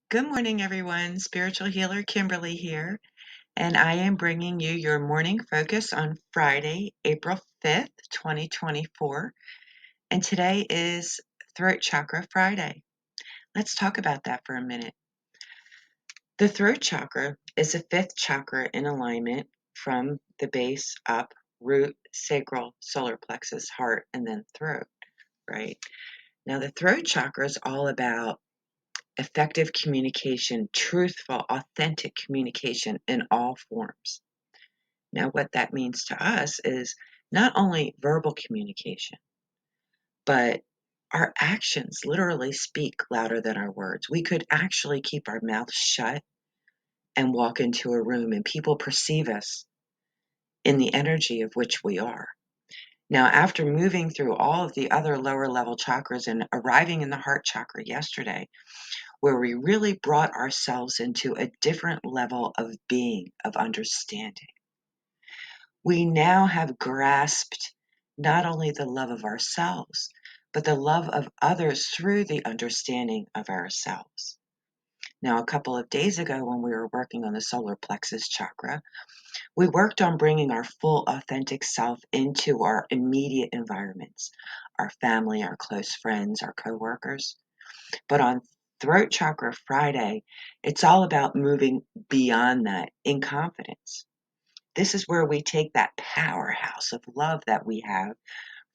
Good morning, everyone. Spiritual healer Kimberly here, and I am bringing you your morning focus on Friday, April 5th, 2024. And today is Throat Chakra Friday. Let's talk about that for a minute. The throat chakra is the fifth chakra in alignment from the base up, root, sacral, solar plexus, heart, and then throat, right? Now, the throat chakra is all about effective communication, truthful, authentic communication in all forms. Now, what that means to us is not only verbal communication, but our actions literally speak louder than our words. We could actually keep our mouths shut and walk into a room, and people perceive us in the energy of which we are. Now, after moving through all of the other lower level chakras and arriving in the heart chakra yesterday, where we really brought ourselves into a different level of being, of understanding. We now have grasped not only the love of ourselves, but the love of others through the understanding of ourselves. Now, a couple of days ago, when we were working on the solar plexus chakra, we worked on bringing our full authentic self into our immediate environments, our family, our close friends, our coworkers. But on Throat Chakra Friday, it's all about moving beyond that in confidence. This is where we take that powerhouse of love that we have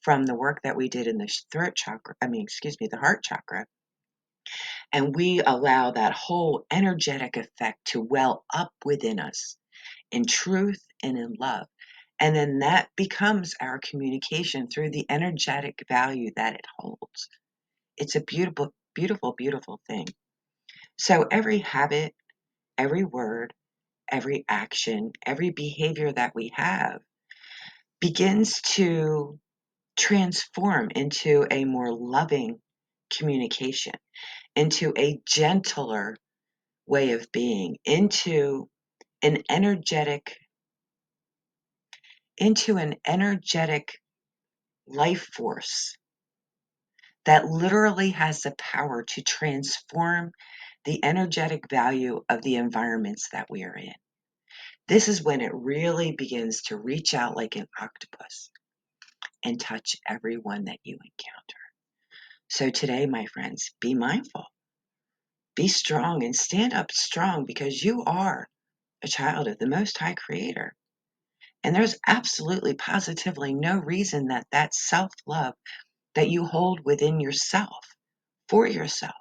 from the work that we did in the the heart chakra, and we allow that whole energetic effect to well up within us in truth and in love. And then that becomes our communication through the energetic value that it holds. It's a beautiful, beautiful, beautiful thing. So every habit, every word, every action, every behavior that we have begins to transform into a more loving communication, into a gentler way of being, an energetic, into an energetic life force that literally has the power to transform the energetic value of the environments that we are in. This is when it really begins to reach out like an octopus and touch everyone that you encounter. So today, my friends, be mindful, be strong, and stand up strong because you are a child of the Most High Creator. And there's absolutely, positively no reason that that self-love that you hold within yourself, for yourself,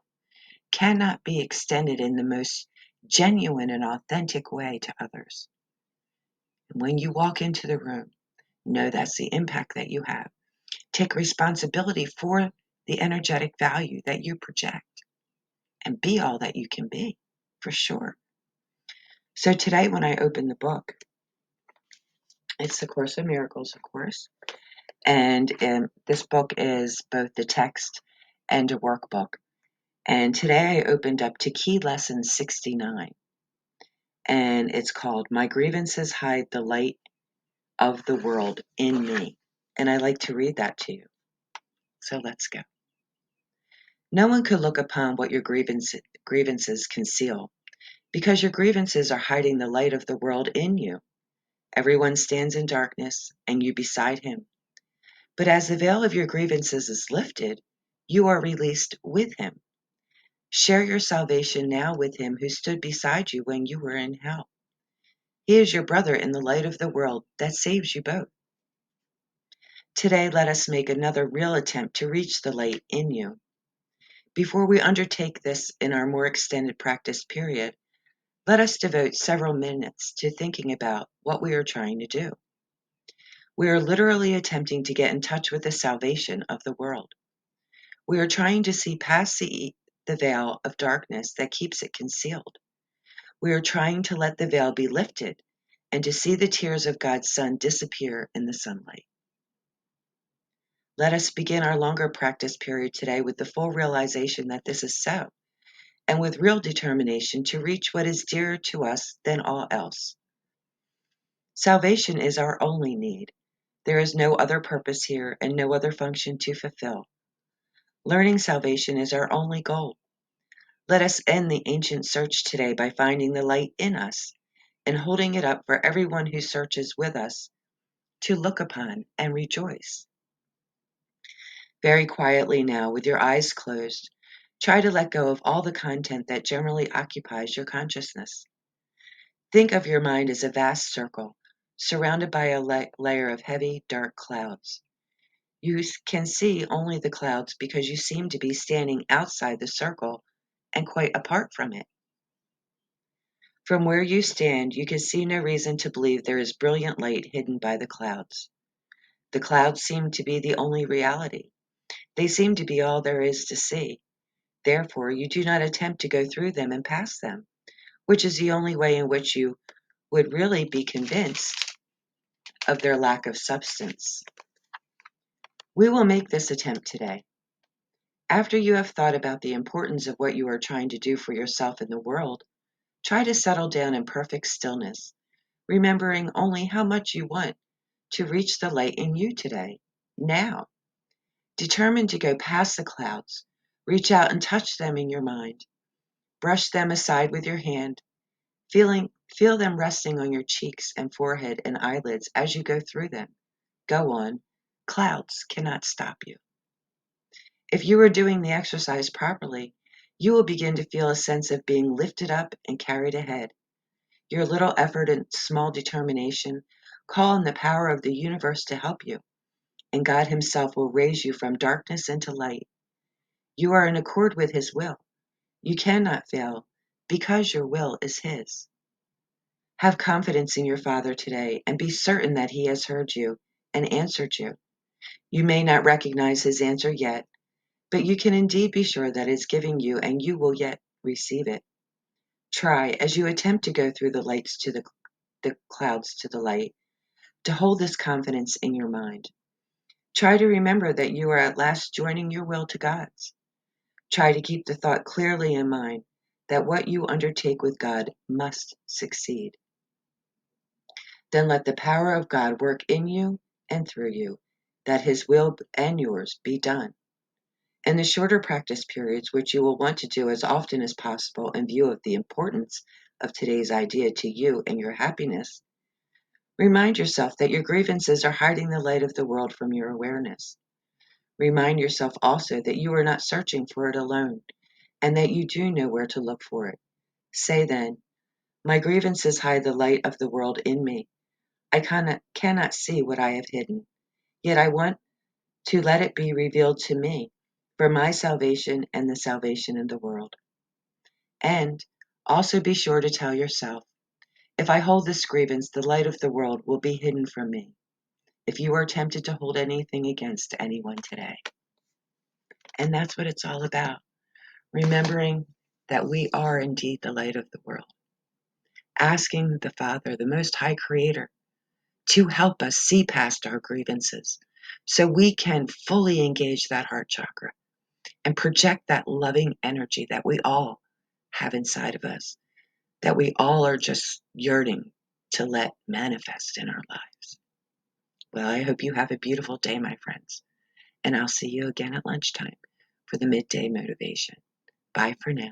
cannot be extended in the most genuine and authentic way to others. And when you walk into the room, know that's the impact that you have. Take responsibility for the energetic value that you project and be all that you can be, for sure. So today, when I opened the book, it's the Course in Miracles, of course. And this book is both the text and a workbook. And today I opened up to Key Lesson 69. And it's called My Grievances Hide the Light of the World in Me. And I like to read that to you. So let's go. No one could look upon what your grievances conceal, because your grievances are hiding the light of the world in you. Everyone stands in darkness, and you beside him. But as the veil of your grievances is lifted, you are released with him. Share your salvation now with him who stood beside you when you were in hell. He is your brother in the light of the world that saves you both. Today, let us make another real attempt to reach the light in you. Before we undertake this in our more extended practice period, let us devote several minutes to thinking about what we are trying to do. We are literally attempting to get in touch with the salvation of the world. We are trying to see past the veil of darkness that keeps it concealed. We are trying to let the veil be lifted and to see the tears of God's Son disappear in the sunlight. Let us begin our longer practice period today with the full realization that this is so, and with real determination to reach what is dearer to us than all else. Salvation is our only need. There is no other purpose here and no other function to fulfill. Learning salvation is our only goal. Let us end the ancient search today by finding the light in us and holding it up for everyone who searches with us to look upon and rejoice. Very quietly now, with your eyes closed, try to let go of all the content that generally occupies your consciousness. Think of your mind as a vast circle, surrounded by a layer of heavy, dark clouds. You can see only the clouds because you seem to be standing outside the circle and quite apart from it. From where you stand, you can see no reason to believe there is brilliant light hidden by the clouds. The clouds seem to be the only reality. They seem to be all there is to see. Therefore, you do not attempt to go through them and pass them, which is the only way in which you would really be convinced of their lack of substance. We will make this attempt today. After you have thought about the importance of what you are trying to do for yourself and the world, try to settle down in perfect stillness, remembering only how much you want to reach the light in you today, now. Determined to go past the clouds, reach out and touch them in your mind. Brush them aside with your hand, feel them resting on your cheeks and forehead and eyelids as you go through them. Go on. Clouds cannot stop you. If you are doing the exercise properly, you will begin to feel a sense of being lifted up and carried ahead. Your little effort and small determination call on the power of the universe to help you, and God Himself will raise you from darkness into light. You are in accord with His will. You cannot fail because your will is His. Have confidence in your Father today and be certain that He has heard you and answered you. You may not recognize His answer yet, but you can indeed be sure that it is giving you and you will yet receive it. Try, as you attempt to go through the lights to the clouds to the light, to hold this confidence in your mind. Try to remember that you are at last joining your will to God's. Try to keep the thought clearly in mind that what you undertake with God must succeed. Then let the power of God work in you and through you, that His will and yours be done. In the shorter practice periods, which you will want to do as often as possible in view of the importance of today's idea to you and your happiness, remind yourself that your grievances are hiding the light of the world from your awareness. Remind yourself also that you are not searching for it alone, and that you do know where to look for it. Say then, my grievances hide the light of the world in me. I cannot see what I have hidden, yet I want to let it be revealed to me for my salvation and the salvation of the world. And also be sure to tell yourself, if I hold this grievance, the light of the world will be hidden from me. If you are tempted to hold anything against anyone today. And that's what it's all about. Remembering that we are indeed the light of the world. Asking the Father, the Most High Creator, to help us see past our grievances so we can fully engage that heart chakra and project that loving energy that we all have inside of us, that we all are just yearning to let manifest in our lives. Well, I hope you have a beautiful day, my friends, and I'll see you again at lunchtime for the midday motivation. Bye for now.